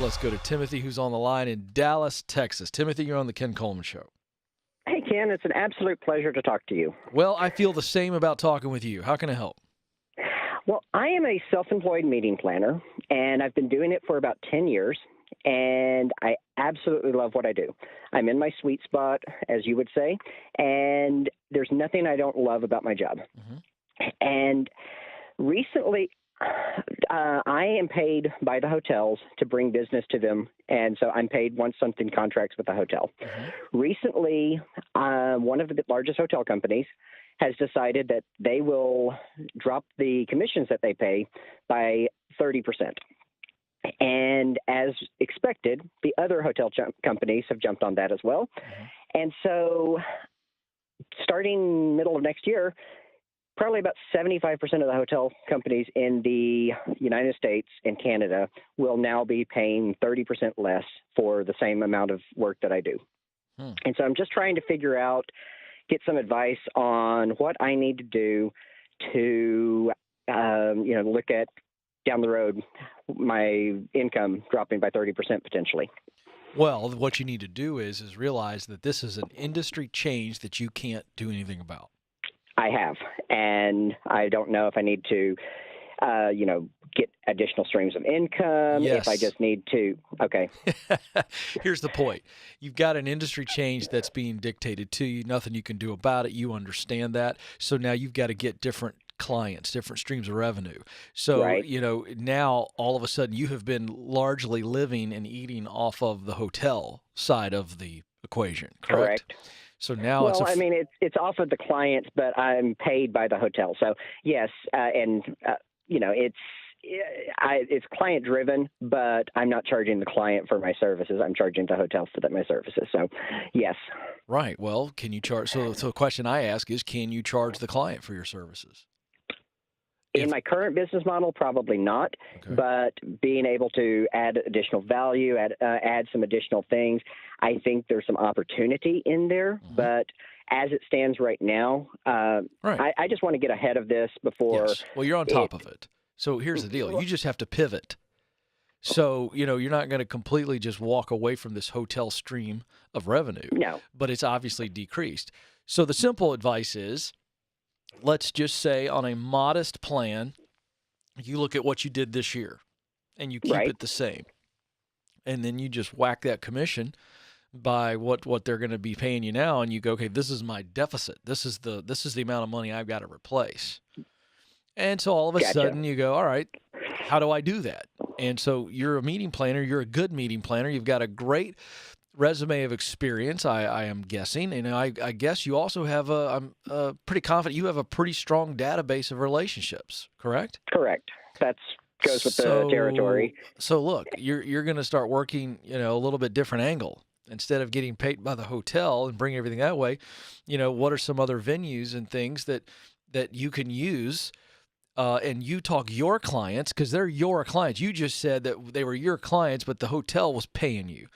Let's go to Timothy, who's on the line in Dallas, Texas. Timothy, you're on the Ken Coleman Show. Hey, Ken, it's an absolute pleasure to talk to you. Well, I feel the same about talking with you. How can I help? Well, I am a self-employed meeting planner, and I've been doing it for about 10 years, and I absolutely love what I do. I'm in my sweet spot, as you would say, and there's nothing I don't love about my job. Mm-hmm. And recently, I am paid by the hotels to bring business to them, and so I'm paid once something contracts with the hotel. Mm-hmm. Recently, one of the largest hotel companies has decided that they will drop the commissions that they pay by 30%. And as expected, the other hotel companies have jumped on that as well. Mm-hmm. And so starting middle of next year, probably about 75% of the hotel companies in the United States and Canada will now be paying 30% less for the same amount of work that I do. And so I'm just trying to figure out, get some advice on what I need to do to, look at down the road my income dropping by 30% potentially. Well, what you need to do is realize that this is an industry change that you can't do anything about. I have, and I don't know if I need to, get additional streams of income, yes. If I just need to, okay. Here's the point. You've got an industry change that's being dictated to you, nothing you can do about it. You understand that. So now you've got to get different clients, different streams of revenue. So, right. Now all of a sudden you have been largely living and eating off of the hotel side of the equation, correct? So now it's off of the clients, but I'm paid by the hotel. So yes, it's client driven, but I'm not charging the client for my services. I'm charging the hotel for my services. So yes. Right. Well, can you charge? So the question I ask is, can you charge the client for your services? In my current business model, probably not, okay. But being able to add additional value, add some additional things, I think there's some opportunity in there. Mm-hmm. But as it stands right now, right. I just want to get ahead of this before. Yes. Well, you're on top of it. So here's the deal. You just have to pivot. So, you're not going to completely just walk away from this hotel stream of revenue. No. But it's obviously decreased. So the simple advice is, let's just say on a modest plan, you look at what you did this year and you keep right. it the same. And then you just whack that commission by what they're going to be paying you now. And you go, okay, this is my deficit. This is the amount of money I've got to replace. And so all of a Gotcha. sudden you go, all right, how do I do that? And so you're a meeting planner. You're a good meeting planner. You've got a great resume of experience, I am guessing. And I guess you also have I'm pretty confident you have a pretty strong database of relationships, correct? Correct. That goes with the territory. So look, you're going to start working, a little bit different angle. Instead of getting paid by the hotel and bring everything that way, what are some other venues and things that you can use? And you talk your clients, because they're your clients. You just said that they were your clients, but the hotel was paying you.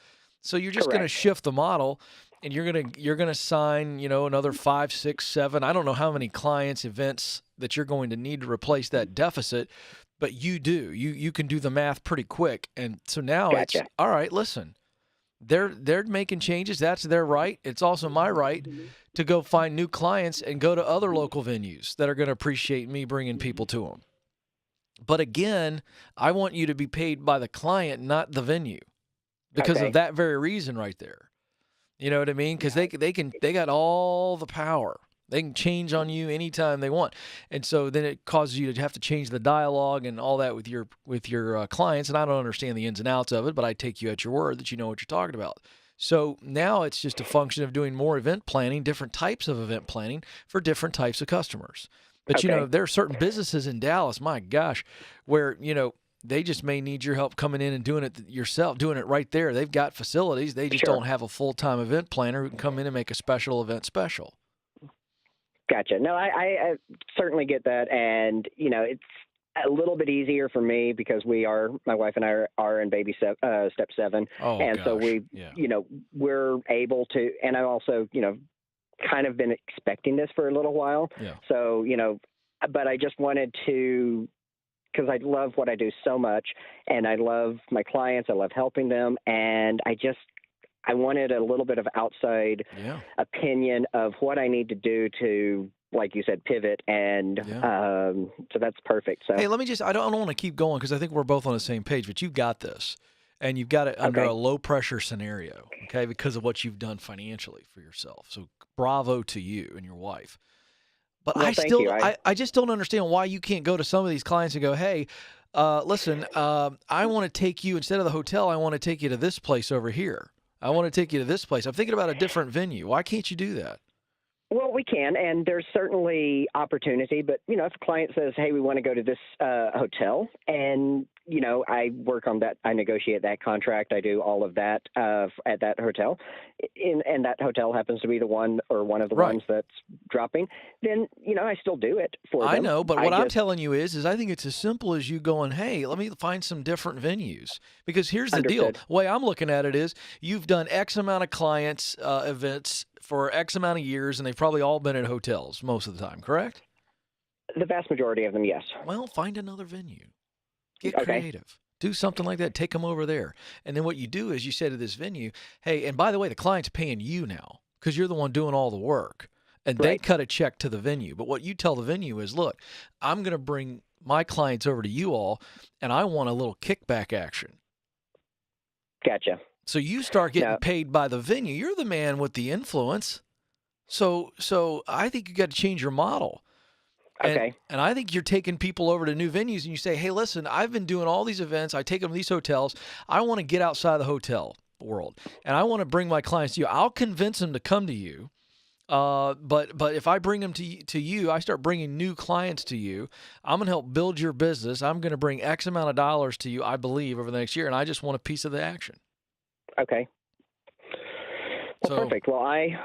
So you're just going to shift the model, and you're going to sign, another 5, 6, 7. I don't know how many clients, events that you're going to need to replace that deficit, but you do. You can do the math pretty quick. And so now Gotcha. It's all right. Listen, they're making changes. That's their right. It's also my right to go find new clients and go to other local venues that are going to appreciate me bringing people to them. But again, I want you to be paid by the client, not the venue. Because of that very reason right there. You know what I mean? Because they got all the power. They can change on you anytime they want. And so then it causes you to have to change the dialogue and all that with your clients. And I don't understand the ins and outs of it, but I take you at your word that you know what you're talking about. So now it's just a function of doing more event planning, different types of event planning for different types of customers. But, there are certain businesses in Dallas, my gosh, where, they just may need your help coming in and doing it yourself, doing it right there. They've got facilities. They just don't have a full-time event planner who can come in and make a special event special. Gotcha. No, I certainly get that. And, it's a little bit easier for me because my wife and I are in baby step 7. Oh, and gosh. so we're able to, and I've also, kind of been expecting this for a little while. Yeah. So, but I just wanted to because I love what I do so much, and I love my clients. I love helping them, and I wanted a little bit of outside opinion of what I need to do to, like you said, pivot, and so that's perfect. So hey, let me I don't want to keep going because I think we're both on the same page, but you've got this, and you've got it under a low pressure scenario, okay, because of what you've done financially for yourself. So bravo to you and your wife. But well, I just don't understand why you can't go to some of these clients and go, hey, listen, I want to take you, instead of the hotel, I want to take you to this place over here. I want to take you to this place. I'm thinking about a different venue. Why can't you do that? Well, we can, and there's certainly opportunity. But, if a client says, hey, we want to go to this hotel, and, I work on that, I negotiate that contract, I do all of that at that hotel, and that hotel happens to be the one or one of the ones that's dropping, then, I still do it for them. I know, but what I'm telling you is I think it's as simple as you going, hey, let me find some different venues. Because here's the deal. The way I'm looking at it is you've done X amount of clients events for X amount of years, and they've probably all been at hotels most of the time, correct? The vast majority of them, yes. Well, find another venue. Get creative. Do something like that. Take them over there. And then what you do is you say to this venue, hey, and by the way, the client's paying you now because you're the one doing all the work. And they cut a check to the venue. But what you tell the venue is, look, I'm going to bring my clients over to you all, and I want a little kickback action. Gotcha. So you start getting paid by the venue. You're the man with the influence. So I think you got to change your model. And I think you're taking people over to new venues, and you say, hey, listen, I've been doing all these events. I take them to these hotels. I want to get outside the hotel world, and I want to bring my clients to you. I'll convince them to come to you. But if I bring them to you, I start bringing new clients to you. I'm going to help build your business. I'm going to bring X amount of dollars to you, I believe, over the next year, and I just want a piece of the action. Okay. Well, so, perfect. Well, I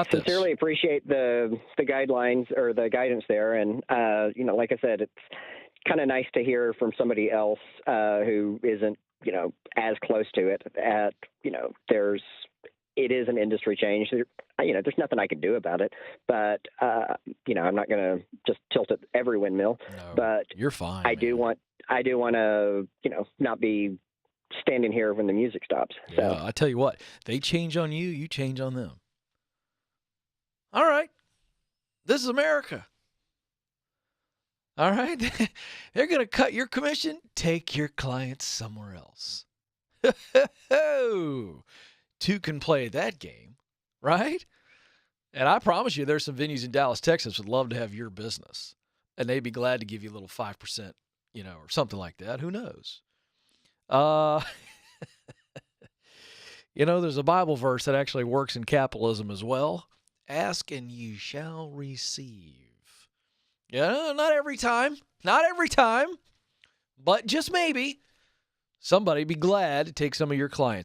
sincerely appreciate the guidelines or the guidance there. And, like I said, it's kind of nice to hear from somebody else who isn't, as close to it. It is an industry change. There's nothing I can do about it. But, I'm not going to just tilt at every windmill. No, but you're fine. I do want to, not be standing here when the music stops. So I tell you what, they change on you, you change on them. All right. This is America. All right. They're going to cut your commission. Take your clients somewhere else. Two can play that game, right? And I promise you there's some venues in Dallas, Texas would love to have your business. And they'd be glad to give you a little 5%, or something like that. Who knows? There's a Bible verse that actually works in capitalism as well. Ask and you shall receive. Not every time, but just maybe somebody be glad to take some of your clients.